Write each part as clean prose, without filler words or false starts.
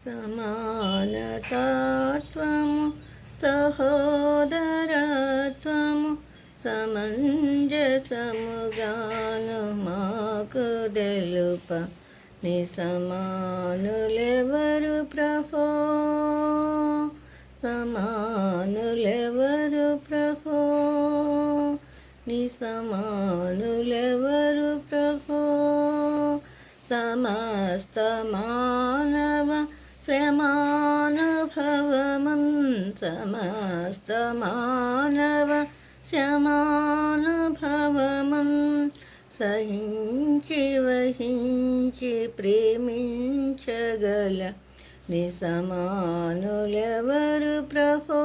సమానతత్వము సహోదరత్వము సమంజసముగాను మాకు తెలుప నీ సమానులెవరు ప్రభో, సమానులెవరు ప్రభో, నీ సమానులెవరు ప్రభో. సమస్త మానవ శ్రమానుభవమం, సమస్త మానవ శ్రమానుభవమం సహించి వహించి ప్రేమించగల నీ సమానులెవరు ప్రభో.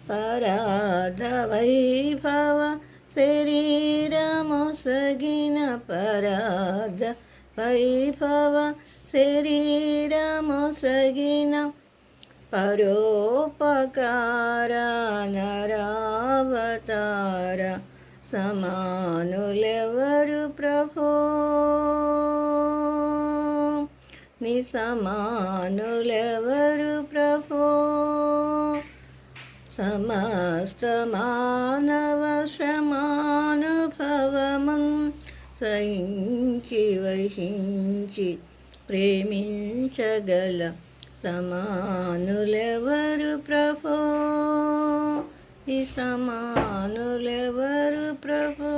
పరార్ధ వైభవ శరీరమొసగిన, పరార్ధ వైభవ శరీరమొసగిన పరోపకార నరావతార సమానులెవరు ప్రభో, నీ సమానులెవరు ప్రభో. సమస్త మానవ శ్రమానుభవమం సహించి వహించి ప్రేమించగల సమానులెవరు ప్రభో, ఈ సమానులెవరు ప్రభో.